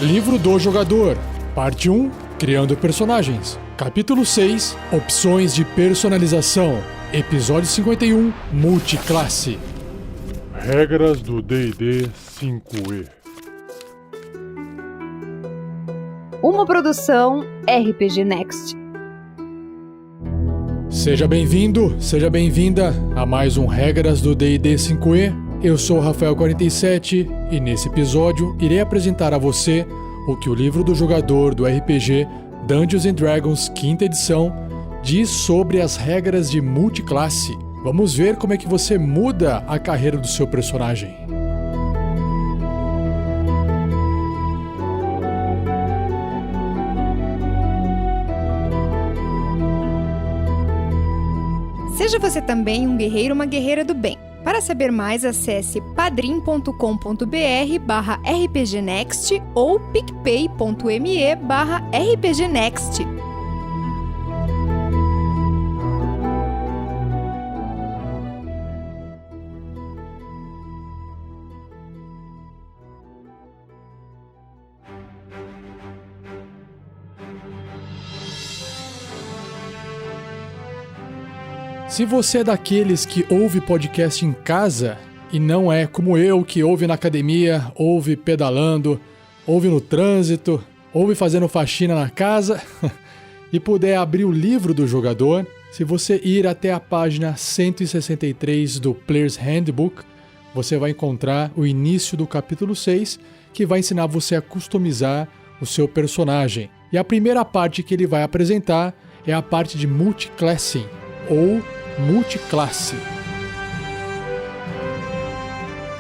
Livro do Jogador, Parte 1, Criando Personagens. Capítulo 6, Opções de Personalização. Episódio 51, Multiclasse. Regras do D&D 5e. Uma produção RPG Next. Seja bem-vindo, seja bem-vinda a mais um Regras do D&D 5e. Eu sou o Rafael47 e nesse episódio irei apresentar a você o que o livro do jogador do RPG Dungeons & Dragons 5ª edição diz sobre as regras de multiclasse. Vamos ver como é que você muda a carreira do seu personagem. Seja você também um guerreiro ou uma guerreira do bem. Para saber mais, acesse padrim.com.br/rpgnext ou picpay.me/rpgnext. Se você é daqueles que ouve podcast em casa e não é como eu, que ouve na academia, ouve pedalando, ouve no trânsito, ouve fazendo faxina na casa e puder abrir o livro do jogador, se você ir até a página 163 do Player's Handbook, você vai encontrar o início do capítulo 6, que vai ensinar você a customizar o seu personagem. E a primeira parte que ele vai apresentar é a parte de multiclassing, ou multiclasse.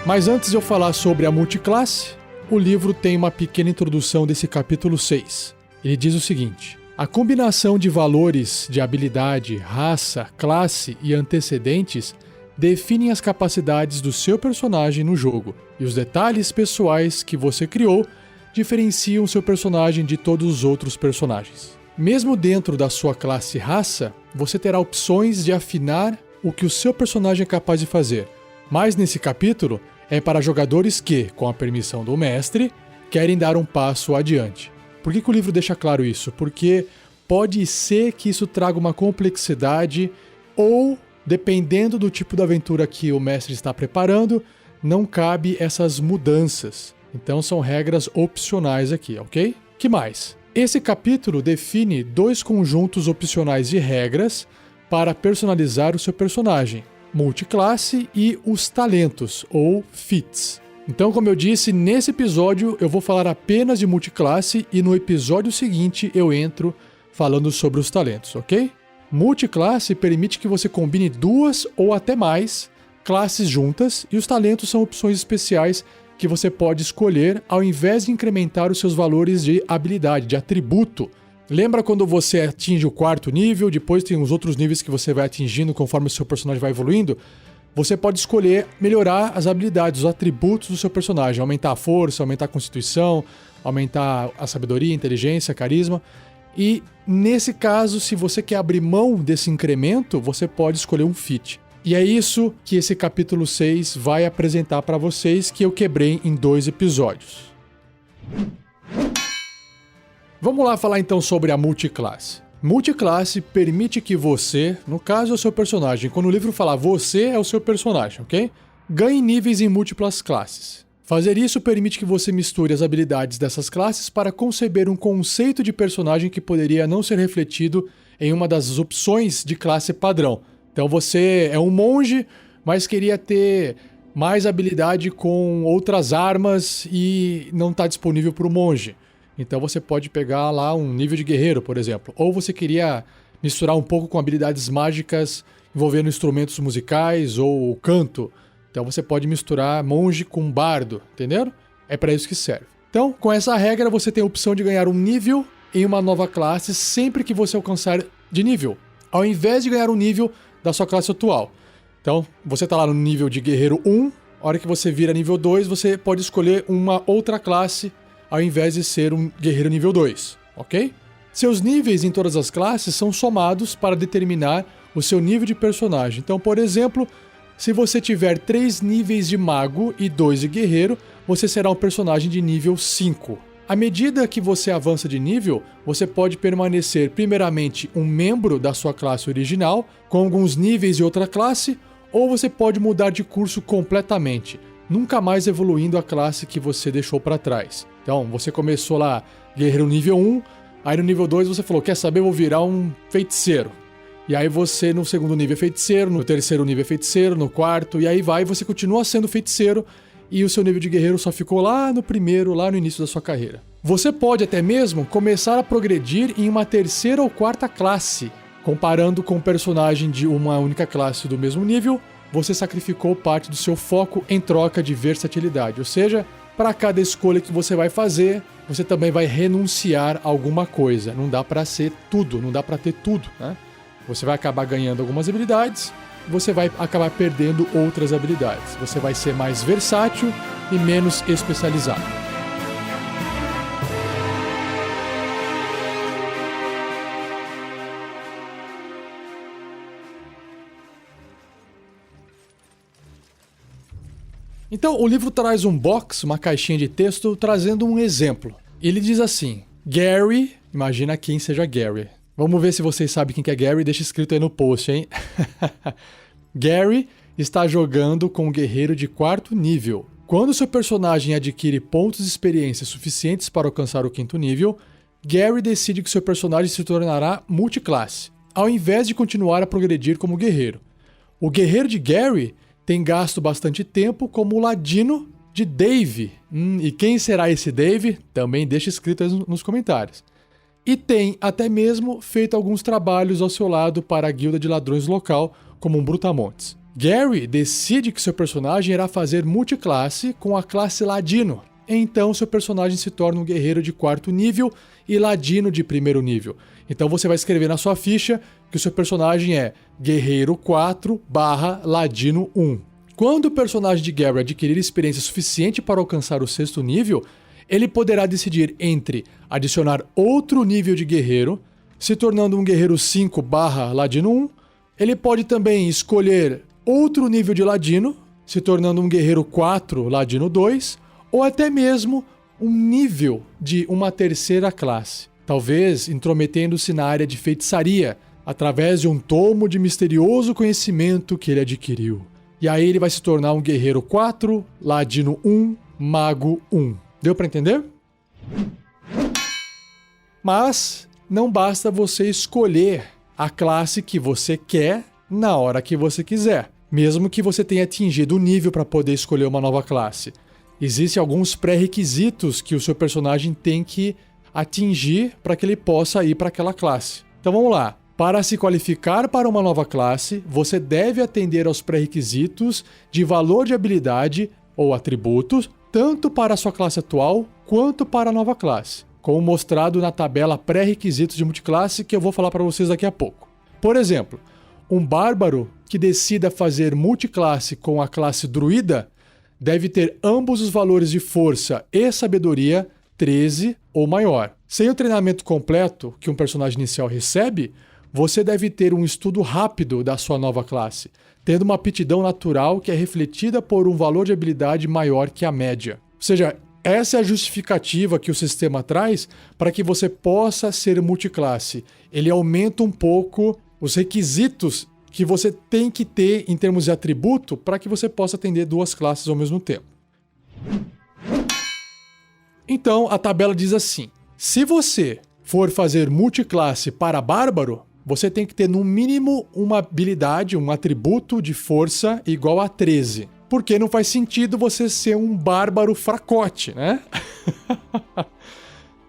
Mas antes de eu falar sobre a multiclasse, o livro tem uma pequena introdução desse capítulo 6. Ele diz o seguinte: a combinação de valores de habilidade, raça, classe e antecedentes definem as capacidades do seu personagem no jogo, e os detalhes pessoais que você criou diferenciam seu personagem de todos os outros personagens. Mesmo dentro da sua classe raça, você terá opções de afinar o que o seu personagem é capaz de fazer. Mas nesse capítulo é para jogadores que, com a permissão do mestre, querem dar um passo adiante. Por que o livro deixa claro isso? Porque pode ser que isso traga uma complexidade ou, dependendo do tipo de aventura que o mestre está preparando, não cabe essas mudanças. Então são regras opcionais aqui, ok? Que mais? Esse capítulo define 2 conjuntos opcionais de regras para personalizar o seu personagem, multiclasse e os talentos, ou feats. Então, como eu disse, nesse episódio eu vou falar apenas de multiclasse e no episódio seguinte eu entro falando sobre os talentos, ok? Multiclasse permite que você combine 2 ou até mais classes juntas e os talentos são opções especiais que você pode escolher ao invés de incrementar os seus valores de habilidade, de atributo. Lembra quando você atinge o 4º nível, depois tem os outros níveis que você vai atingindo conforme o seu personagem vai evoluindo? Você pode escolher melhorar as habilidades, os atributos do seu personagem, aumentar a força, aumentar a constituição, aumentar a sabedoria, inteligência, carisma. E nesse caso, se você quer abrir mão desse incremento, você pode escolher um feat. E é isso que esse capítulo 6 vai apresentar para vocês, que eu quebrei em 2 episódios. Vamos lá falar então sobre a multiclasse. Multiclasse permite que você, no caso é o seu personagem, quando o livro fala você é o seu personagem, ok? Ganhe níveis em múltiplas classes. Fazer isso permite que você misture as habilidades dessas classes para conceber um conceito de personagem que poderia não ser refletido em uma das opções de classe padrão. Então você é um monge, mas queria ter mais habilidade com outras armas e não está disponível para o monge. Então você pode pegar lá um nível de guerreiro, por exemplo. Ou você queria misturar um pouco com habilidades mágicas envolvendo instrumentos musicais ou canto. Então você pode misturar monge com bardo, entenderam? É para isso que serve. Então, com essa regra, você tem a opção de ganhar um nível em uma nova classe sempre que você alcançar de nível, ao invés de ganhar um nível da sua classe atual. Então, você está lá no nível de guerreiro 1, a hora que você vira nível 2, você pode escolher uma outra classe ao invés de ser um guerreiro nível 2, ok? Seus níveis em todas as classes são somados para determinar o seu nível de personagem. Então, por exemplo, se você tiver 3 níveis de mago e 2 de guerreiro, você será um personagem de nível 5. À medida que você avança de nível, você pode permanecer primeiramente um membro da sua classe original, com alguns níveis de outra classe, ou você pode mudar de curso completamente, nunca mais evoluindo a classe que você deixou para trás. Então, você começou lá, guerreiro nível 1, aí no nível 2 você falou, quer saber, eu vou virar um feiticeiro. E aí você no segundo nível é feiticeiro, no terceiro nível é feiticeiro, no quarto, e aí vai, você continua sendo feiticeiro, e o seu nível de guerreiro só ficou lá no primeiro, lá no início da sua carreira. Você pode até mesmo começar a progredir em uma terceira ou quarta classe. Comparando com um personagem de uma única classe do mesmo nível, você sacrificou parte do seu foco em troca de versatilidade. Ou seja, para cada escolha que você vai fazer, você também vai renunciar a alguma coisa. Não dá para ser tudo, não dá para ter tudo, né? Você vai acabar ganhando algumas habilidades, você vai acabar perdendo outras habilidades. Você vai ser mais versátil e menos especializado. Então, o livro traz um box, uma caixinha de texto, trazendo um exemplo. Ele diz assim, Gary, imagina quem seja Gary. Vamos ver se vocês sabem quem que é Gary, deixa escrito aí no post, hein? Gary está jogando com um guerreiro de 4º nível. Quando seu personagem adquire pontos de experiência suficientes para alcançar o 5º nível, Gary decide que seu personagem se tornará multiclasse, ao invés de continuar a progredir como guerreiro. O guerreiro de Gary tem gasto bastante tempo como o ladino de Dave. E quem será esse Dave? Também deixa escrito aí nos comentários. E tem até mesmo feito alguns trabalhos ao seu lado para a guilda de ladrões local, como um brutamontes. Gary decide que seu personagem irá fazer multiclasse com a classe ladino. Então seu personagem se torna um guerreiro de 4º nível e ladino de 1º nível. Então você vai escrever na sua ficha que o seu personagem é guerreiro 4/ladino 1. Quando o personagem de Gary adquirir experiência suficiente para alcançar o 6º nível, ele poderá decidir entre adicionar outro nível de guerreiro, se tornando um guerreiro 5/ladino 1. Ele pode também escolher outro nível de ladino, se tornando um guerreiro 4/ladino 2, ou até mesmo um nível de uma terceira classe, talvez intrometendo-se na área de feitiçaria, através de um tomo de misterioso conhecimento que ele adquiriu. E aí ele vai se tornar um guerreiro 4/ladino 1, mago 1. Deu para entender? Mas não basta você escolher a classe que você quer na hora que você quiser, mesmo que você tenha atingido o nível para poder escolher uma nova classe. Existem alguns pré-requisitos que o seu personagem tem que atingir para que ele possa ir para aquela classe. Então vamos lá. Para se qualificar para uma nova classe, você deve atender aos pré-requisitos de valor de habilidade ou atributos, tanto para a sua classe atual quanto para a nova classe, como mostrado na tabela pré-requisitos de multiclasse que eu vou falar para vocês daqui a pouco. Por exemplo, um bárbaro que decida fazer multiclasse com a classe druida deve ter ambos os valores de força e sabedoria 13 ou maior. Sem o treinamento completo que um personagem inicial recebe, você deve ter um estudo rápido da sua nova classe, tendo uma aptidão natural que é refletida por um valor de habilidade maior que a média. Ou seja, essa é a justificativa que o sistema traz para que você possa ser multiclasse. Ele aumenta um pouco os requisitos que você tem que ter em termos de atributo para que você possa atender duas classes ao mesmo tempo. Então, a tabela diz assim: se você for fazer multiclasse para bárbaro, você tem que ter no mínimo uma habilidade, um atributo de força igual a 13. Porque não faz sentido você ser um bárbaro fracote, né?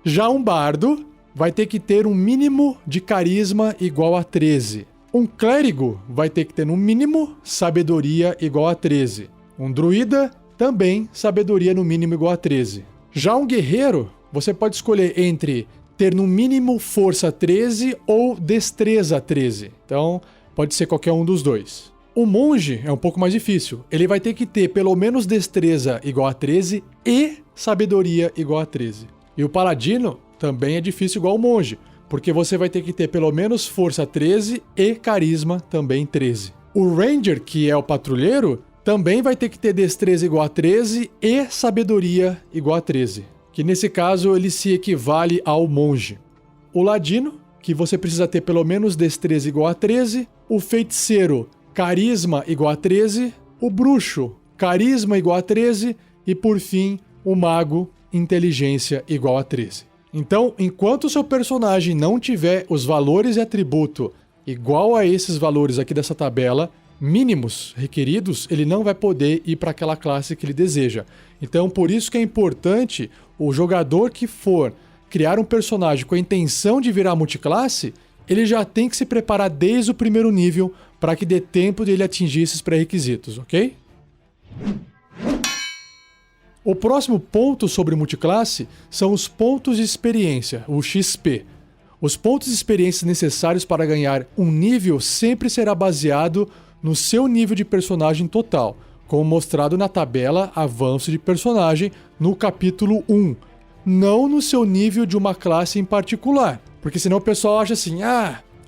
Já um bardo vai ter que ter um mínimo de carisma igual a 13. Um clérigo vai ter que ter no mínimo sabedoria igual a 13. Um druida também sabedoria no mínimo igual a 13. Já um guerreiro, você pode escolher entre ter no mínimo força 13 ou destreza 13. Então, pode ser qualquer um dos dois. O monge é um pouco mais difícil. Ele vai ter que ter pelo menos destreza igual a 13 e sabedoria igual a 13. E o paladino também é difícil igual o monge, porque você vai ter que ter pelo menos força 13 e carisma também 13. O ranger, que é o patrulheiro, também vai ter que ter destreza igual a 13 e sabedoria igual a 13. que nesse caso ele se equivale ao monge. O ladino, que você precisa ter pelo menos destreza igual a 13. O feiticeiro, carisma igual a 13. O bruxo, carisma igual a 13. E por fim, o mago, inteligência igual a 13. Então, enquanto o seu personagem não tiver os valores e atributo igual a esses valores aqui dessa tabela, mínimos requeridos, ele não vai poder ir para aquela classe que ele deseja. Então, por isso que é importante o jogador que for criar um personagem com a intenção de virar multiclasse, ele já tem que se preparar desde o primeiro nível para que dê tempo dele atingir esses pré-requisitos, ok? O próximo ponto sobre multiclasse são os pontos de experiência, o XP. Os pontos de experiência necessários para ganhar um nível sempre será baseado no seu nível de personagem total, como mostrado na tabela Avanço de Personagem no capítulo 1, não no seu nível de uma classe em particular, porque senão o pessoal acha assim,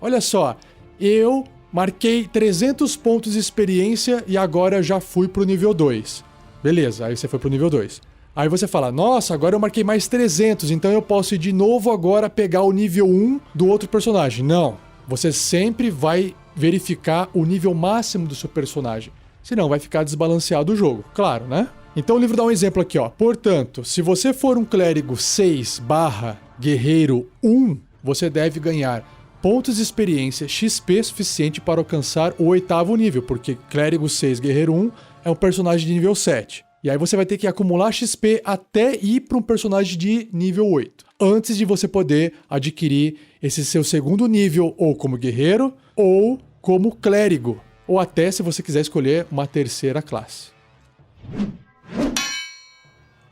olha só, eu marquei 300 pontos de experiência e agora já fui pro nível 2. Beleza, aí você foi pro nível 2. Aí você fala, nossa, agora eu marquei mais 300, então eu posso ir de novo agora pegar o nível 1 do outro personagem. Não, você sempre vai verificar o nível máximo do seu personagem, senão vai ficar desbalanceado o jogo, claro, né? Então o livro dá um exemplo aqui, ó. Portanto, se você for um clérigo 6/guerreiro 1, você deve ganhar pontos de experiência XP suficiente para alcançar o 8º nível, porque clérigo 6, guerreiro 1 é um personagem de nível 7. E aí você vai ter que acumular XP até ir para um personagem de nível 8, antes de você poder adquirir esse seu segundo nível, ou como guerreiro, ou como clérigo, ou até se você quiser escolher uma terceira classe.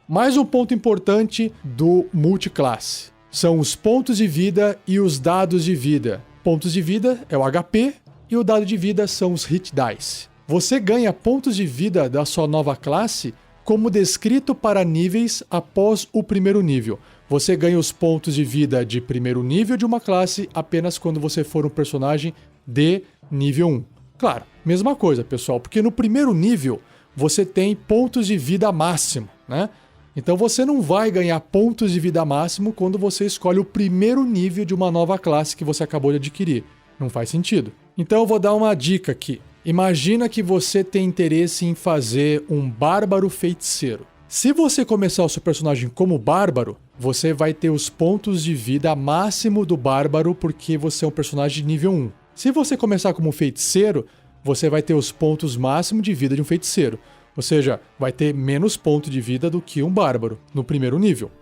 Mais um ponto importante do multiclasse são os pontos de vida e os dados de vida. Pontos de vida é o HP e o dado de vida são os hit dice. Você ganha pontos de vida da sua nova classe como descrito para níveis após o primeiro nível. Você ganha os pontos de vida de primeiro nível de uma classe apenas quando você for um personagem de nível 1. Claro, mesma coisa, pessoal, porque no primeiro nível você tem pontos de vida máximo, né? Então você não vai ganhar pontos de vida máximo quando você escolhe o primeiro nível de uma nova classe que você acabou de adquirir. Não faz sentido. Então eu vou dar uma dica aqui. Imagina que você tem interesse em fazer um bárbaro feiticeiro. Se você começar o seu personagem como bárbaro, você vai ter os pontos de vida máximo do bárbaro porque você é um personagem de nível 1. Se você começar como feiticeiro, você vai ter os pontos máximos de vida de um feiticeiro. Ou seja, vai ter menos ponto de vida do que um bárbaro no primeiro nível.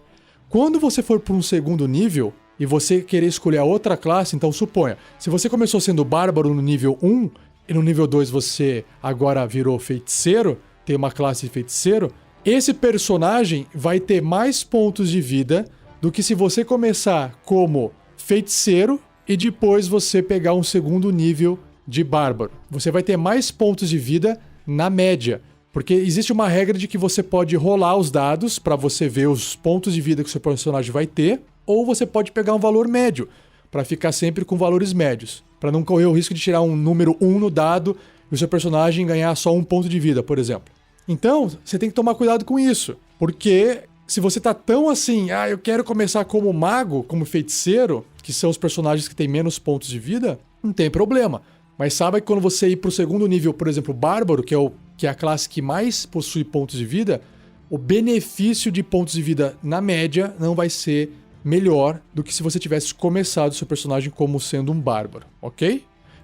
Quando você for para um segundo nível e você querer escolher a outra classe, então suponha, se você começou sendo bárbaro no nível 1 e no nível 2 você agora virou feiticeiro, tem uma classe de feiticeiro, esse personagem vai ter mais pontos de vida do que se você começar como feiticeiro e depois você pegar um segundo nível de bárbaro. Você vai ter mais pontos de vida na média. Porque existe uma regra de que você pode rolar os dados para você ver os pontos de vida que o seu personagem vai ter, ou você pode pegar um valor médio, para ficar sempre com valores médios, para não correr o risco de tirar um número 1 no dado e o seu personagem ganhar só 1 ponto de vida, por exemplo. Então, você tem que tomar cuidado com isso, porque se você tá tão assim, eu quero começar como mago, como feiticeiro, que são os personagens que têm menos pontos de vida, não tem problema. Mas saiba que quando você ir pro segundo nível, por exemplo, bárbaro, que é a classe que mais possui pontos de vida, o benefício de pontos de vida na média não vai ser melhor do que se você tivesse começado seu personagem como sendo um bárbaro, ok?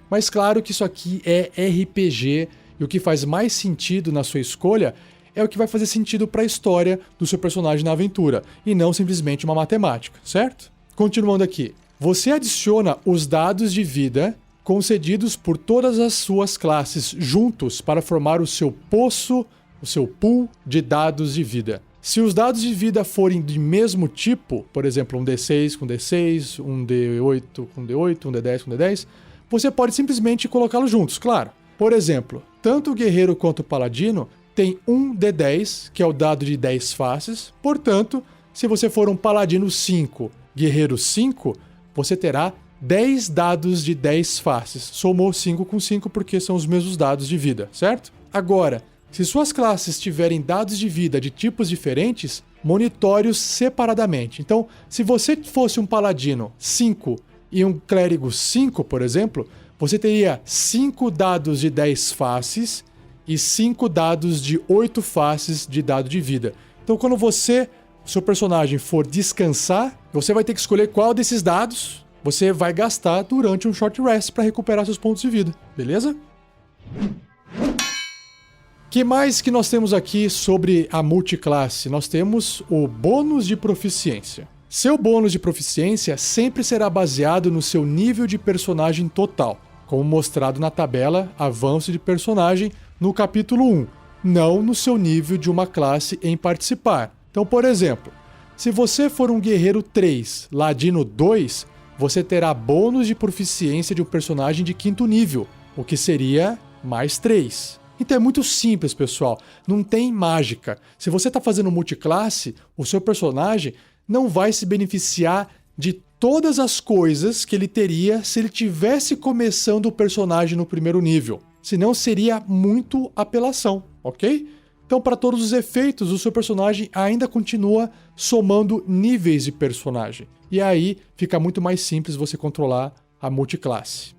Mas claro que isso aqui é RPG e o que faz mais sentido na sua escolha é o que vai fazer sentido para a história do seu personagem na aventura e não simplesmente uma matemática, certo? Continuando aqui, você adiciona os dados de vida concedidos por todas as suas classes juntos para formar o seu poço, o seu pool de dados de vida. Se os dados de vida forem de mesmo tipo, por exemplo, um D6 com D6, um D8 com D8, um D10 com D10, você pode simplesmente colocá-los juntos, claro. Por exemplo, tanto o guerreiro quanto o paladino tem um D10, que é o dado de 10 faces, portanto, se você for um paladino 5, guerreiro 5, você terá 10 dados de 10 faces. Somou 5 com 5 porque são os mesmos dados de vida, certo? Agora, Se suas classes tiverem dados de vida de tipos diferentes, monitore-os separadamente. Então, se você fosse um paladino 5 e um clérigo 5, por exemplo, você teria 5 dados de 10 faces e 5 dados de 8 faces de dado de vida. Então, quando seu personagem for descansar, você vai ter que escolher qual desses dados você vai gastar durante um short rest para recuperar seus pontos de vida, beleza? Que mais que nós temos aqui sobre a multiclasse? Nós temos o bônus de proficiência. Seu bônus de proficiência sempre será baseado no seu nível de personagem total, como mostrado na tabela Avanço de Personagem no capítulo 1, não no seu nível de uma classe em participar. Então, por exemplo, se você for um guerreiro 3, ladino 2, você terá bônus de proficiência de um personagem de 5º nível, o que seria mais 3. Então é muito simples, pessoal. Não tem mágica. Se você está fazendo multiclasse, o seu personagem não vai se beneficiar de todas as coisas que ele teria se ele tivesse começando o personagem no primeiro nível. Senão seria muito apelação, ok? Então, para todos os efeitos, o seu personagem ainda continua somando níveis de personagem. E aí fica muito mais simples você controlar a multiclasse.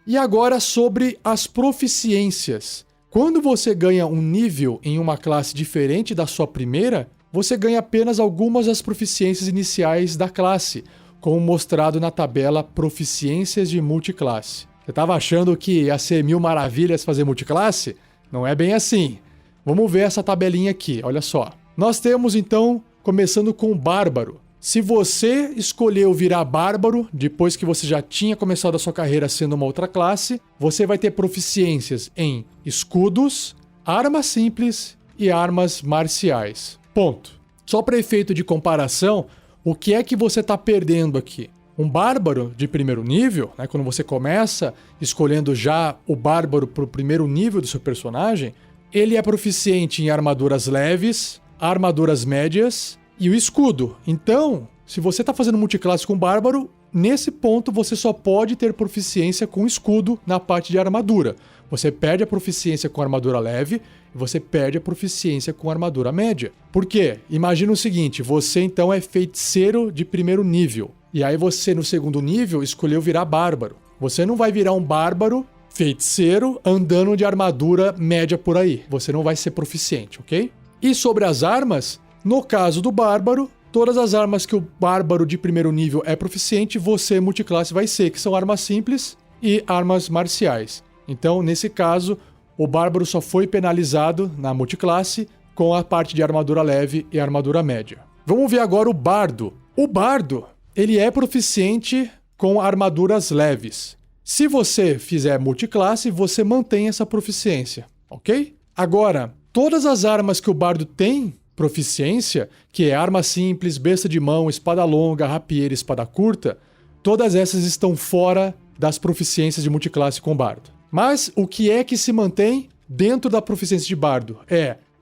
E agora sobre as proficiências. Quando você ganha um nível em uma classe diferente da sua primeira, você ganha apenas algumas das proficiências iniciais da classe, como mostrado na tabela Proficiências de Multiclasse. Você estava achando que ia ser 1000 maravilhas fazer multiclasse? Não é bem assim. Vamos ver essa tabelinha aqui, olha só. Nós temos então, começando com o Bárbaro. Se você escolheu virar Bárbaro, depois que você já tinha começado a sua carreira sendo uma outra classe, você vai ter proficiências em escudos, armas simples e armas marciais. Ponto. Só para efeito de comparação, o que é que você está perdendo aqui? Um Bárbaro de primeiro nível, né, quando você começa escolhendo já o Bárbaro para o primeiro nível do seu personagem, ele é proficiente em armaduras leves, armaduras médias e o escudo. Então, se você está fazendo multiclasse com Bárbaro, nesse ponto você só pode ter proficiência com escudo na parte de armadura. Você perde a proficiência com armadura leve e você perde a proficiência com armadura média. Por quê? Imagina o seguinte, você então é feiticeiro de primeiro nível. E aí você no segundo nível escolheu virar Bárbaro. Você não vai virar um Bárbaro feiticeiro andando de armadura média por aí. Você não vai ser proficiente, ok? E sobre as armas, no caso do Bárbaro, todas as armas que o Bárbaro de primeiro nível é proficiente, você multiclasse vai ser, que são armas simples e armas marciais. Então, nesse caso, o Bárbaro só foi penalizado na multiclasse com a parte de armadura leve e armadura média. Vamos ver agora o Bardo. O Bardo, ele é proficiente com armaduras leves. Se você fizer multiclasse, você mantém essa proficiência, ok? Agora, todas as armas que o Bardo tem proficiência, que é arma simples, besta de mão, espada longa, rapieira e espada curta, todas essas estão fora das proficiências de multiclasse com Bardo. Mas o que é que se mantém dentro da proficiência de Bardo?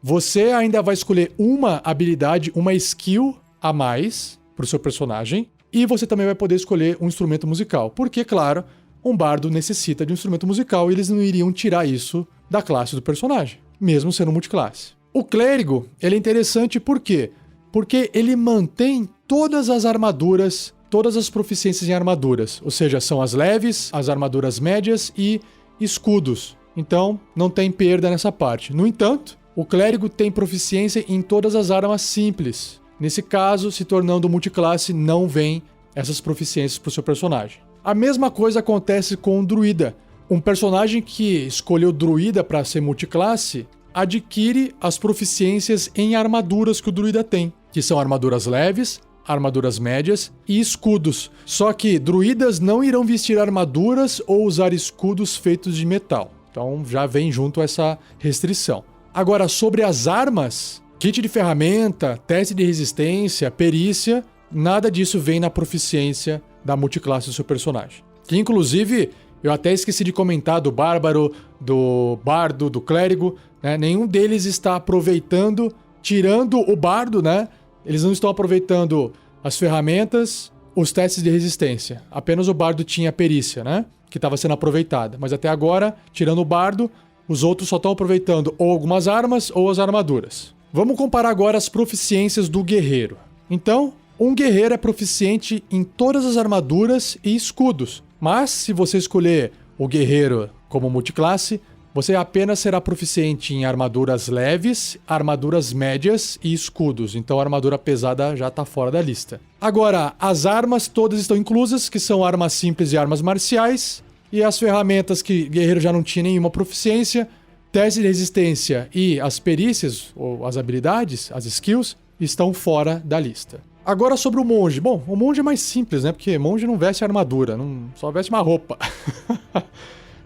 Você ainda vai escolher uma habilidade, uma skill a mais para o seu personagem, e você também vai poder escolher um instrumento musical, porque, claro, um bardo necessita de um instrumento musical e eles não iriam tirar isso da classe do personagem, mesmo sendo multiclasse. O clérigo, ele é interessante por quê? Porque ele mantém todas as armaduras, todas as proficiências em armaduras, ou seja, são as leves, as armaduras médias e escudos. Então, não tem perda nessa parte. No entanto, o clérigo tem proficiência em todas as armas simples. Nesse caso, se tornando multiclasse, não vem essas proficiências para o seu personagem. A mesma coisa acontece com o druida. Um personagem que escolheu druida para ser multiclasse adquire as proficiências em armaduras que o druida tem, que são armaduras leves, armaduras médias e escudos. Só que druidas não irão vestir armaduras ou usar escudos feitos de metal. Então já vem junto essa restrição. Agora, sobre as armas, kit de ferramenta, teste de resistência, perícia, nada disso vem na proficiência da multiclasse do seu personagem. Que inclusive, eu até esqueci de comentar do bárbaro, do bardo, do clérigo, né? Nenhum deles está aproveitando, tirando o bardo, né? Eles não estão aproveitando as ferramentas, os testes de resistência. Apenas o bardo tinha a perícia, né? Que estava sendo aproveitada. Mas até agora, tirando o bardo, Os outros só estão aproveitando ou algumas armas ou as armaduras. Vamos comparar agora as proficiências do guerreiro. Então, um guerreiro é proficiente em todas as armaduras e escudos. Mas, se você escolher o guerreiro como multiclasse, você apenas será proficiente em armaduras leves, armaduras médias e escudos. Então a armadura pesada já está fora da lista. Agora, as armas todas estão inclusas, que são armas simples e armas marciais. E as ferramentas que guerreiro já não tinha nenhuma proficiência, teste de resistência e as perícias, ou as habilidades, as skills, estão fora da lista. Agora sobre o monge. Bom, o monge é mais simples, né? Porque monge não veste armadura, só veste uma roupa.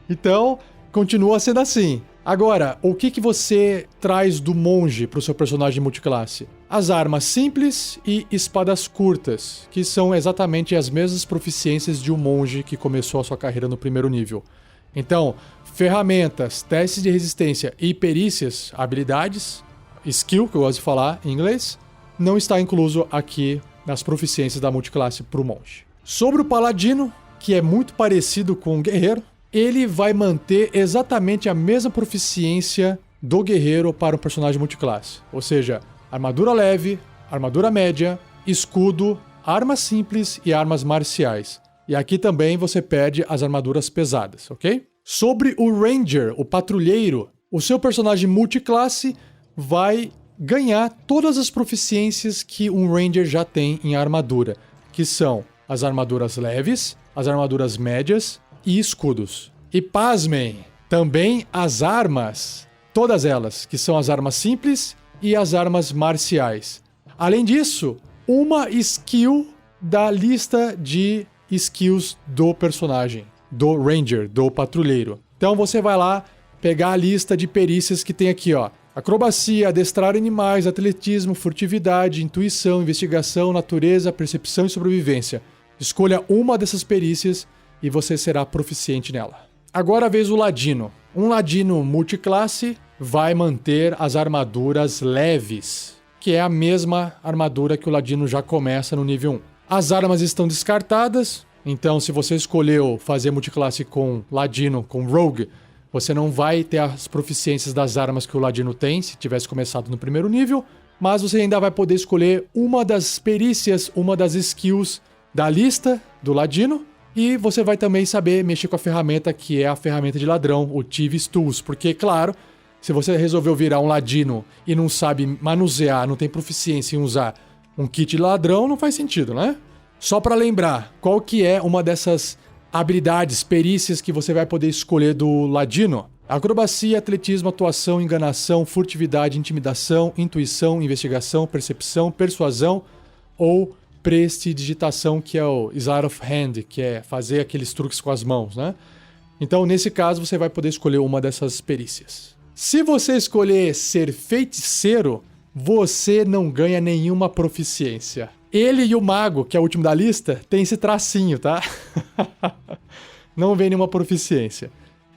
Então, continua sendo assim. Agora, o que você traz do monge para o seu personagem multiclasse? As armas simples e espadas curtas, que são exatamente as mesmas proficiências de um monge que começou a sua carreira no primeiro nível. Então, ferramentas, testes de resistência e perícias, habilidades, skill, que eu gosto de falar em inglês, não está incluso aqui nas proficiências da multiclasse para o monge. Sobre o paladino, que é muito parecido com o guerreiro, ele vai manter exatamente a mesma proficiência do guerreiro para um personagem multiclasse. Ou seja, armadura leve, armadura média, escudo, armas simples e armas marciais. E aqui também você perde as armaduras pesadas, ok? Sobre o Ranger, o patrulheiro, o seu personagem multiclasse vai ganhar todas as proficiências que um Ranger já tem em armadura, que são as armaduras leves, as armaduras médias e escudos. E pasmem, também as armas, todas elas, que são as armas simples e as armas marciais. Além disso, uma skill da lista de skills do personagem, do Ranger, do patrulheiro. Então você vai lá pegar a lista de perícias que tem aqui, ó. Acrobacia, adestrar animais, atletismo, furtividade, intuição, investigação, natureza, percepção e sobrevivência. Escolha uma dessas perícias e você será proficiente nela. Agora a vez o ladino. Um ladino multiclasse vai manter as armaduras leves, que é a mesma armadura que o ladino já começa no nível 1. As armas estão descartadas, então se você escolheu fazer multiclasse com ladino, com rogue, você não vai ter as proficiências das armas que o ladino tem, se tivesse começado no primeiro nível, mas você ainda vai poder escolher uma das perícias, uma das skills da lista do ladino, e você vai também saber mexer com a ferramenta que é a ferramenta de ladrão, o Thieves Tools, porque, claro, se você resolveu virar um ladino e não sabe manusear, não tem proficiência em usar um kit de ladrão, não faz sentido, né? Só para lembrar, qual que é uma dessas habilidades, perícias que você vai poder escolher do ladino? Acrobacia, atletismo, atuação, enganação, furtividade, intimidação, intuição, investigação, percepção, persuasão ou prestidigitação, que é o sleight of hand, que é fazer aqueles truques com as mãos, né? Então, nesse caso, você vai poder escolher uma dessas perícias. Se você escolher ser feiticeiro, você não ganha nenhuma proficiência. Ele e o mago, que é o último da lista, tem esse tracinho, tá? Não vem nenhuma proficiência.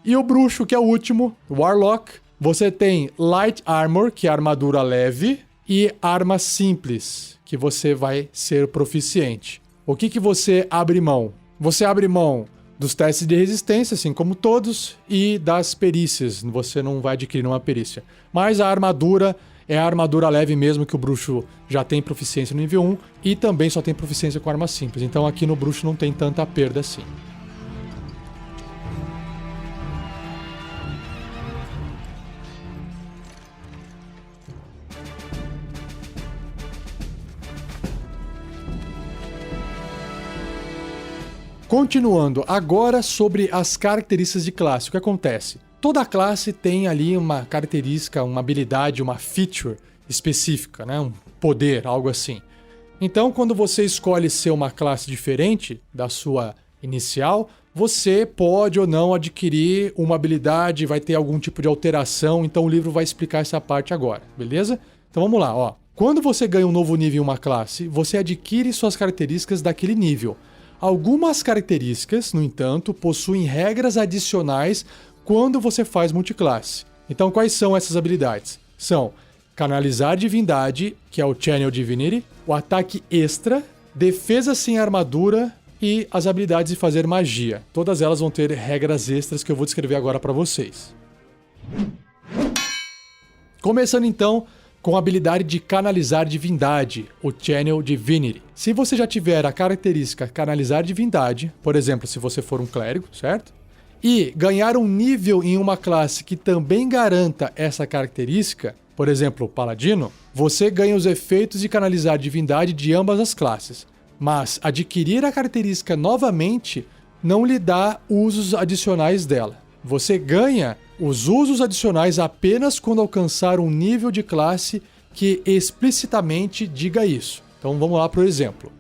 E o bruxo, que é o último, Warlock, você tem Light Armor, que é armadura leve, e arma simples, que você vai ser proficiente. O que você abre mão? Você abre mão dos testes de resistência, assim como todos, e das perícias. Você não vai adquirir uma perícia. Mas a armadura é a armadura leve mesmo, que o bruxo já tem proficiência no nível 1, e também só tem proficiência com armas simples. Então aqui no bruxo não tem tanta perda assim. Continuando, agora sobre as características de classe. O que acontece? Toda classe tem ali uma característica, uma habilidade, uma feature específica, né? Um poder, algo assim. Então, quando você escolhe ser uma classe diferente da sua inicial, você pode ou não adquirir uma habilidade, vai ter algum tipo de alteração, então o livro vai explicar essa parte agora, beleza? Então vamos lá, ó. Quando você ganha um novo nível em uma classe, você adquire suas características daquele nível. Algumas características, no entanto, possuem regras adicionais quando você faz multiclasse. Então, quais são essas habilidades? São canalizar divindade, que é o Channel Divinity, o ataque extra, defesa sem armadura e as habilidades de fazer magia. Todas elas vão ter regras extras que eu vou descrever agora para vocês. Começando então com a habilidade de canalizar divindade, o Channel Divinity. Se você já tiver a característica canalizar divindade, por exemplo, se você for um clérigo, certo? E ganhar um nível em uma classe que também garanta essa característica, por exemplo, o paladino, você ganha os efeitos de canalizar divindade de ambas as classes. Mas adquirir a característica novamente não lhe dá usos adicionais dela. Você ganha os usos adicionais apenas quando alcançar um nível de classe que explicitamente diga isso. Então vamos lá para o exemplo.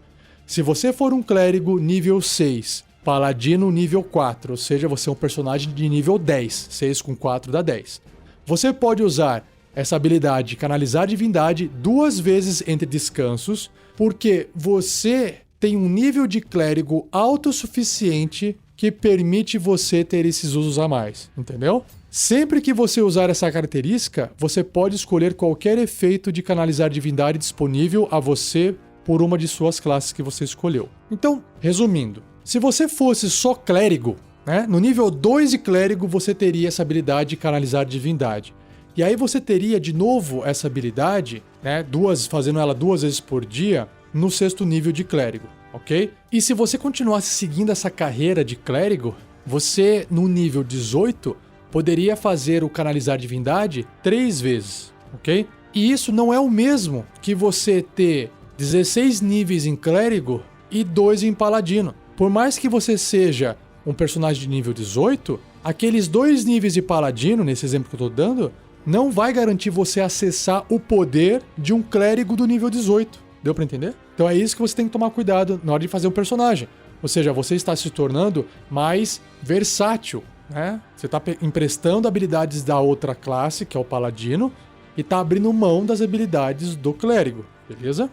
Se você for um clérigo nível 6, paladino nível 4, ou seja, você é um personagem de nível 10, 6 com 4 dá 10. Você pode usar essa habilidade de canalizar divindade 2 vezes entre descansos, porque você tem um nível de clérigo autossuficiente que permite você ter esses usos a mais, entendeu? Sempre que você usar essa característica, você pode escolher qualquer efeito de canalizar divindade disponível a você por uma de suas classes que você escolheu. Então, resumindo, se você fosse só clérigo, né, no nível 2 de clérigo você teria essa habilidade de canalizar divindade. E aí você teria de novo essa habilidade, né, fazendo ela 2 vezes por dia, no 6º nível de clérigo, ok? E se você continuasse seguindo essa carreira de clérigo, você, no nível 18, poderia fazer o canalizar divindade 3 vezes, ok? E isso não é o mesmo que você ter 16 níveis em clérigo e 2 em paladino. Por mais que você seja um personagem de nível 18, aqueles 2 níveis de paladino, nesse exemplo que eu tô dando, não vai garantir você acessar o poder de um clérigo do nível 18. Deu pra entender? Então é isso que você tem que tomar cuidado na hora de fazer um personagem. Ou seja, você está se tornando mais versátil, né? Você está emprestando habilidades da outra classe, que é o paladino, e está abrindo mão das habilidades do clérigo, beleza?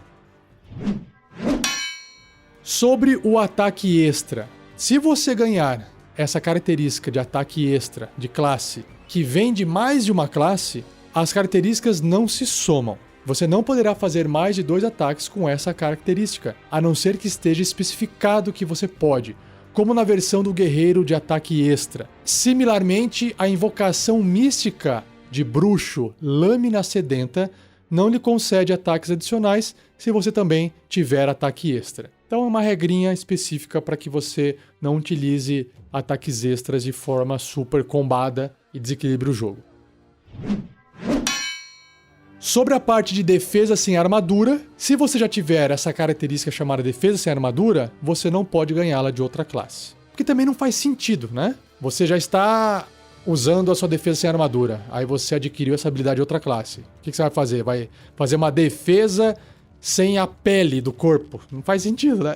Sobre o ataque extra. Se você ganhar essa característica de ataque extra de classe que vem de mais de uma classe, as características não se somam. Você não poderá fazer mais de 2 ataques com essa característica, a não ser que esteja especificado que você pode, como na versão do guerreiro de ataque extra. Similarmente, a invocação mística de bruxo Lâmina Sedenta não lhe concede ataques adicionais se você também tiver ataque extra. Então é uma regrinha específica para que você não utilize ataques extras de forma super combada e desequilibre o jogo. Sobre a parte de defesa sem armadura, se você já tiver essa característica chamada defesa sem armadura, você não pode ganhá-la de outra classe. Porque também não faz sentido, né? Você já está usando a sua defesa sem armadura, aí você adquiriu essa habilidade de outra classe. O que você vai fazer? Vai fazer uma defesa sem a pele do corpo? Não faz sentido, né?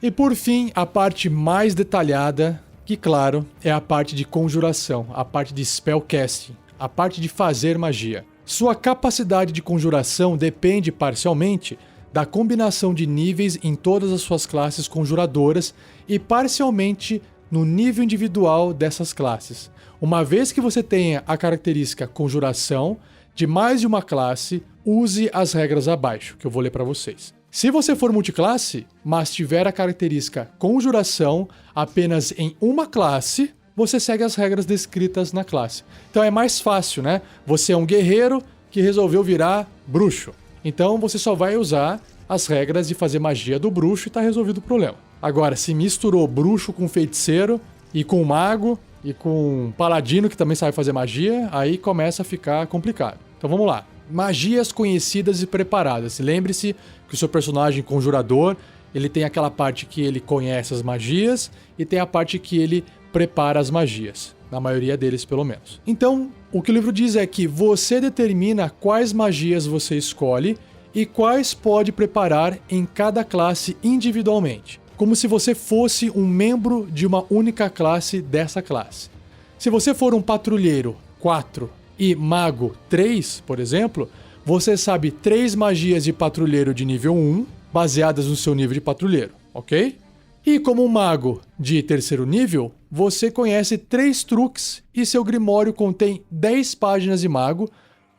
E por fim, a parte mais detalhada, que, claro, é a parte de conjuração, a parte de spellcasting, a parte de fazer magia. Sua capacidade de conjuração depende parcialmente da combinação de níveis em todas as suas classes conjuradoras e parcialmente no nível individual dessas classes. Uma vez que você tenha a característica conjuração de mais de uma classe, use as regras abaixo, que eu vou ler para vocês. Se você for multiclasse, mas tiver a característica conjuração apenas em uma classe, você segue as regras descritas na classe. Então é mais fácil, né? Você é um guerreiro que resolveu virar bruxo. Então você só vai usar as regras de fazer magia do bruxo e tá resolvido o problema. Agora, se misturou bruxo com feiticeiro e com mago e com paladino que também sabe fazer magia, aí começa a ficar complicado. Então vamos lá. Magias conhecidas e preparadas. Lembre-se que o seu personagem conjurador, ele tem aquela parte que ele conhece as magias e tem a parte que ele prepara as magias. Na maioria deles, pelo menos. Então, o que o livro diz é que você determina quais magias você escolhe e quais pode preparar em cada classe individualmente. Como se você fosse um membro de uma única classe dessa classe. Se você for um patrulheiro 4 e mago 3, por exemplo, você sabe 3 magias de patrulheiro de nível 1, baseadas no seu nível de patrulheiro, ok? E como um mago de 3º nível, você conhece 3 truques e seu grimório contém 10 páginas de mago,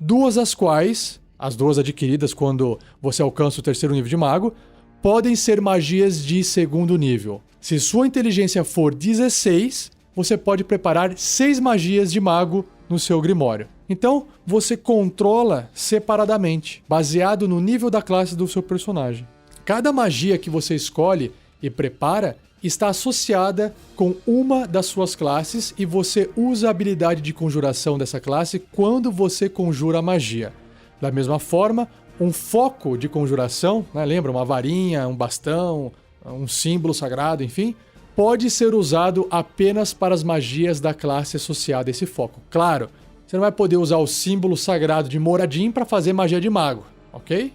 2 das quais, as 2 adquiridas quando você alcança o 3º nível de mago, podem ser magias de segundo nível. Se sua inteligência for 16, você pode preparar 6 magias de mago no seu grimório. Então, você controla separadamente, baseado no nível da classe do seu personagem. Cada magia que você escolhe e prepara está associada com uma das suas classes e você usa a habilidade de conjuração dessa classe quando você conjura a magia. Da mesma forma, um foco de conjuração, né, lembra? Uma varinha, um bastão, um símbolo sagrado, enfim, pode ser usado apenas para as magias da classe associada a esse foco. Claro, você não vai poder usar o símbolo sagrado de Moradin para fazer magia de mago, ok?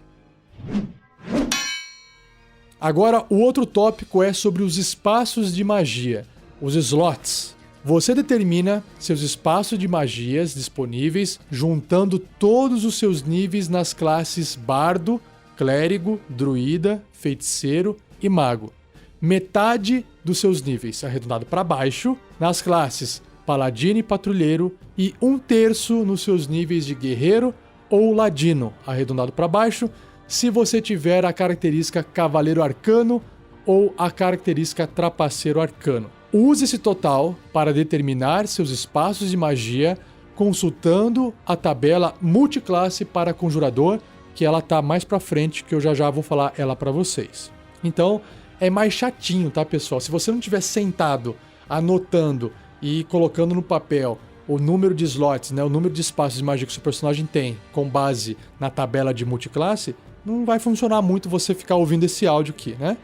Agora, o outro tópico é sobre os espaços de magia, os slots. Você determina seus espaços de magias disponíveis juntando todos os seus níveis nas classes Bardo, Clérigo, Druida, Feiticeiro e Mago. Metade dos seus níveis, arredondado para baixo, nas classes Paladino e Patrulheiro e 1/3 nos seus níveis de Guerreiro ou Ladino, arredondado para baixo, se você tiver a característica Cavaleiro Arcano ou a característica Trapaceiro Arcano. Use esse total para determinar seus espaços de magia consultando a tabela multiclasse para conjurador, que ela tá mais para frente, que eu já vou falar ela para vocês. Então, é mais chatinho, tá, pessoal? Se você não tiver sentado, anotando e colocando no papel o número de slots, né, o número de espaços de magia que o seu personagem tem com base na tabela de multiclasse, não vai funcionar muito você ficar ouvindo esse áudio aqui, né?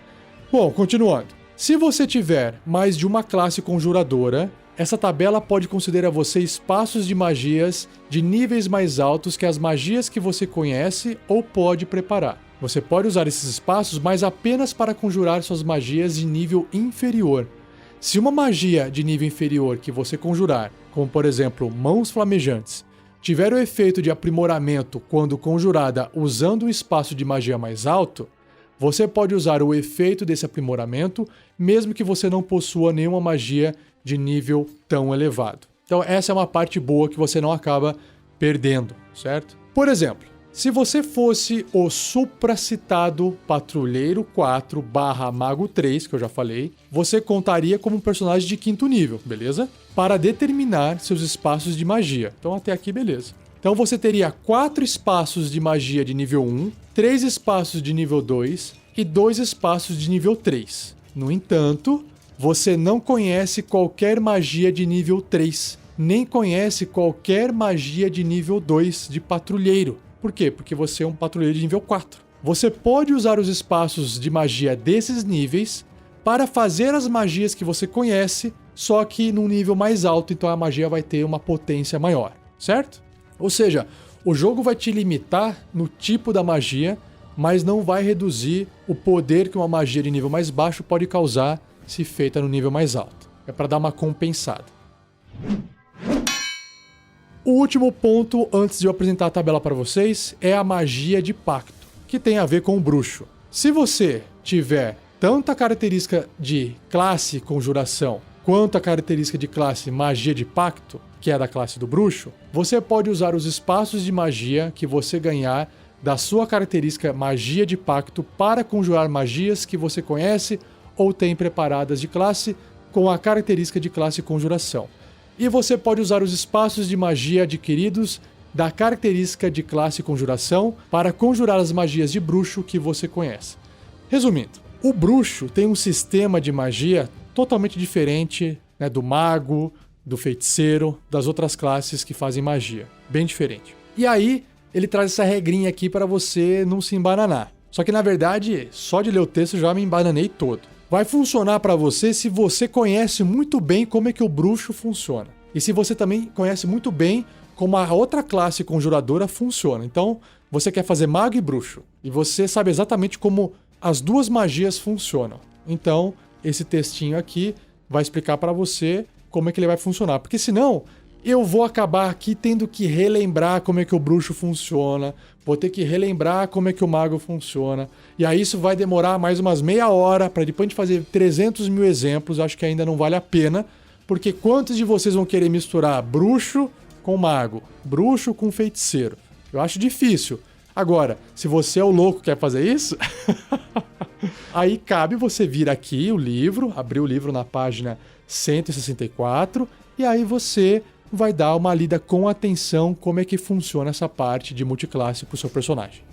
Bom, continuando. Se você tiver mais de uma classe conjuradora, essa tabela pode considerar você espaços de magias de níveis mais altos que as magias que você conhece ou pode preparar. Você pode usar esses espaços, mas apenas para conjurar suas magias de nível inferior. Se uma magia de nível inferior que você conjurar, como por exemplo Mãos Flamejantes, tiver o efeito de aprimoramento quando conjurada usando um espaço de magia mais alto, você pode usar o efeito desse aprimoramento, mesmo que você não possua nenhuma magia de nível tão elevado. Então essa é uma parte boa que você não acaba perdendo, certo? Por exemplo, se você fosse o supracitado Patrulheiro 4 / Mago 3, que eu já falei, você contaria como um personagem de 5º nível, beleza? Para determinar seus espaços de magia. Então até aqui, beleza. Então você teria 4 espaços de magia de nível 1, 3 espaços de nível 2 e 2 espaços de nível 3. No entanto, você não conhece qualquer magia de nível 3, nem conhece qualquer magia de nível 2 de patrulheiro. Por quê? Porque você é um patrulheiro de nível 4. Você pode usar os espaços de magia desses níveis para fazer as magias que você conhece, só que num nível mais alto, então a magia vai ter uma potência maior, certo? Ou seja, o jogo vai te limitar no tipo da magia, mas não vai reduzir o poder que uma magia de nível mais baixo pode causar se feita no nível mais alto. É para dar uma compensada. O último ponto, antes de eu apresentar a tabela para vocês, é a magia de pacto, que tem a ver com o bruxo. Se você tiver tanto a característica de classe conjuração, quanto a característica de classe magia de pacto, que é da classe do bruxo, você pode usar os espaços de magia que você ganhar da sua característica magia de pacto para conjurar magias que você conhece ou tem preparadas de classe com a característica de classe conjuração. E você pode usar os espaços de magia adquiridos da característica de classe conjuração para conjurar as magias de bruxo que você conhece. Resumindo, o bruxo tem um sistema de magia totalmente diferente, né, do mago, do feiticeiro, das outras classes que fazem magia. Bem diferente. E aí, ele traz essa regrinha aqui para você não se embananar. Só que, na verdade, só de ler o texto já me embananei todo. Vai funcionar para você se você conhece muito bem como é que o bruxo funciona. E se você também conhece muito bem como a outra classe conjuradora funciona. Então, você quer fazer mago e bruxo. E você sabe exatamente como as duas magias funcionam. Então, esse textinho aqui vai explicar para você como é que ele vai funcionar. Porque senão, eu vou acabar aqui tendo que relembrar como é que o bruxo funciona, vou ter que relembrar como é que o mago funciona, e aí isso vai demorar mais umas meia hora para depois de fazer 300 mil exemplos, acho que ainda não vale a pena, porque quantos de vocês vão querer misturar bruxo com mago, bruxo com feiticeiro? Eu acho difícil. Agora, se você é o louco que quer fazer isso, aí cabe você vir aqui o livro, abrir o livro na página 164, e aí você vai dar uma lida com atenção como é que funciona essa parte de multiclasse para o seu personagem.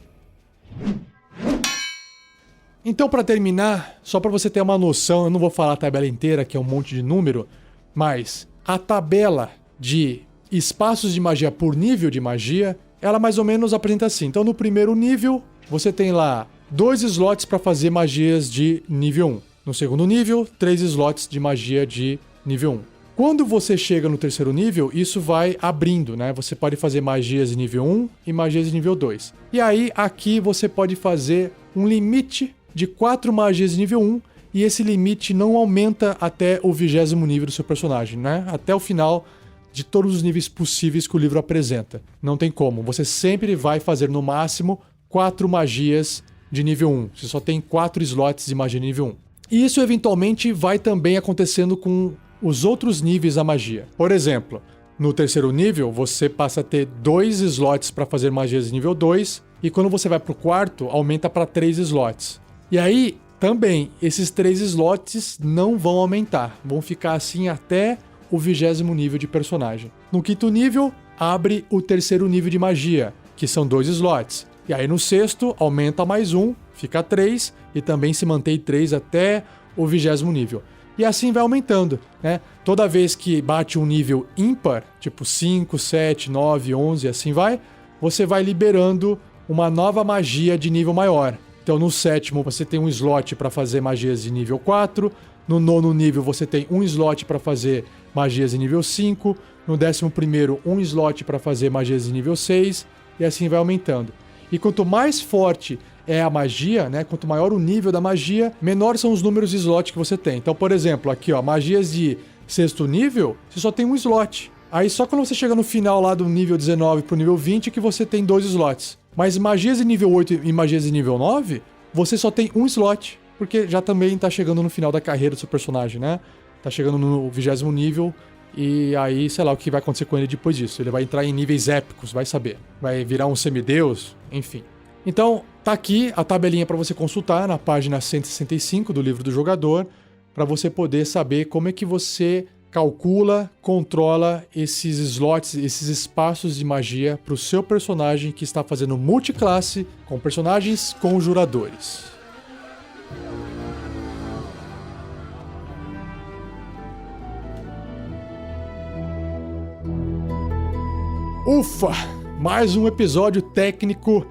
Então, para terminar, só para você ter uma noção, eu não vou falar a tabela inteira, que é um monte de número, mas a tabela de espaços de magia por nível de magia, ela mais ou menos apresenta assim. Então, no primeiro nível, você tem lá 2 slots para fazer magias de nível 1. No segundo nível, 3 slots de magia de nível 1. Quando você chega no terceiro nível, isso vai abrindo, né? Você pode fazer magias de nível 1 e magias de nível 2. E aí, aqui você pode fazer um limite de 4 magias de nível 1, e esse limite não aumenta até o 20º nível do seu personagem, né? Até o final de todos os níveis possíveis que o livro apresenta. Não tem como. Você sempre vai fazer no máximo 4 magias de nível 1. Você só tem 4 slots de magia de nível 1. E isso eventualmente vai também acontecendo com os outros níveis da magia. Por exemplo, no terceiro nível, você passa a ter 2 slots para fazer magias de nível 2, e quando você vai para o quarto, aumenta para 3 slots. E aí, também, esses 3 slots não vão aumentar, vão ficar assim até o 20º nível de personagem. No quinto nível, abre o terceiro nível de magia, que são 2 slots. E aí no sexto, aumenta mais 1, fica 3, e também se mantém 3 até o 20º nível. E assim vai aumentando, né? Toda vez que bate um nível ímpar, tipo 5, 7, 9, 11, assim vai, você vai liberando uma nova magia de nível maior. Então no sétimo você tem um slot para fazer magias de nível 4, no nono nível você tem um slot para fazer magias de nível 5, no 11º um slot para fazer magias de nível 6, e assim vai aumentando. E quanto mais forte é a magia, né? Quanto maior o nível da magia, menores são os números de slot que você tem. Então, por exemplo, aqui, ó, magias de sexto nível, você só tem um slot. Aí só quando você chega no final lá do nível 19 pro nível 20 que você tem 2 slots. Mas magias de nível 8 e magias de nível 9, você só tem um slot, porque já também tá chegando no final da carreira do seu personagem, né? Tá chegando no 20º nível, e aí, sei lá, o que vai acontecer com ele depois disso. Ele vai entrar em níveis épicos, vai saber. Vai virar um semideus, enfim. Então, tá aqui a tabelinha para você consultar na página 165 do livro do jogador, para você poder saber como é que você calcula, controla esses slots, esses espaços de magia para o seu personagem que está fazendo multiclasse com personagens conjuradores. Ufa! Mais um episódio técnico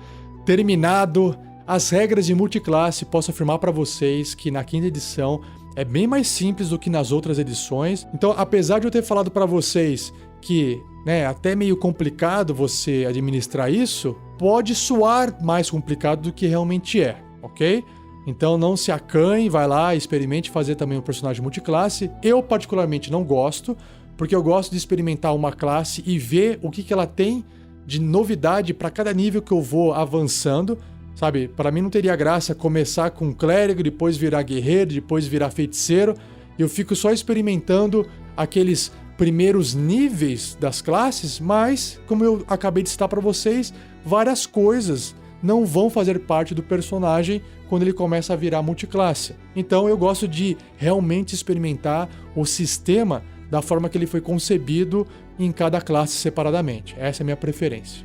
terminado. As regras de multiclasse, posso afirmar para vocês que na quinta edição é bem mais simples do que nas outras edições. Então, apesar de eu ter falado para vocês que é até meio complicado você administrar isso, pode soar mais complicado do que realmente é, ok? Então não se acanhe, vai lá, experimente fazer também um personagem multiclasse. Eu particularmente não gosto, porque eu gosto de experimentar uma classe e ver o que ela tem de novidade para cada nível que eu vou avançando, sabe? Para mim não teria graça começar com clérigo, depois virar guerreiro, depois virar feiticeiro. Eu fico só experimentando aqueles primeiros níveis das classes, mas, como eu acabei de citar para vocês, várias coisas não vão fazer parte do personagem quando ele começa a virar multiclasse. Então eu gosto de realmente experimentar o sistema da forma que ele foi concebido em cada classe separadamente. Essa é a minha preferência.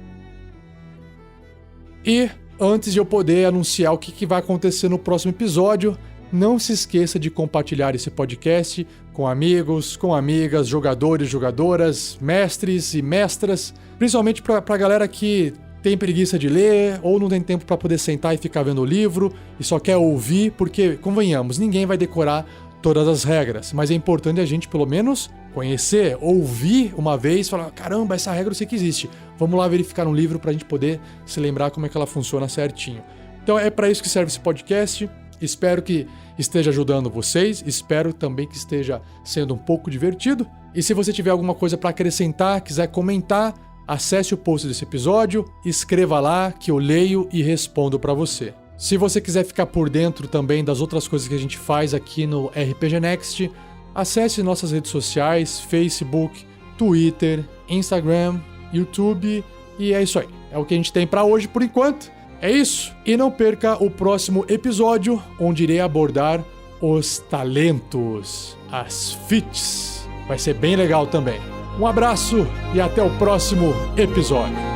E antes de eu poder anunciar o que vai acontecer no próximo episódio, não se esqueça de compartilhar esse podcast com amigos, com amigas, jogadores, jogadoras, mestres e mestras, principalmente para a galera que tem preguiça de ler ou não tem tempo para poder sentar e ficar vendo o livro e só quer ouvir, porque, convenhamos, ninguém vai decorar todas as regras, mas é importante a gente pelo menos conhecer, ouvir uma vez, falar, caramba, essa regra eu sei que existe, vamos lá verificar no livro pra gente poder se lembrar como é que ela funciona certinho. Então é para isso que serve esse podcast, espero que esteja ajudando vocês, espero também que esteja sendo um pouco divertido, e se você tiver alguma coisa para acrescentar, quiser comentar, acesse o post desse episódio, escreva lá que eu leio e respondo para você. Se você quiser ficar por dentro também das outras coisas que a gente faz aqui no RPG Next, acesse nossas redes sociais, Facebook, Twitter, Instagram, YouTube, e é isso aí. É o que a gente tem para hoje por enquanto. É isso, e não perca o próximo episódio, onde irei abordar os talentos, as feats. Vai ser bem legal também. Um abraço e até o próximo episódio.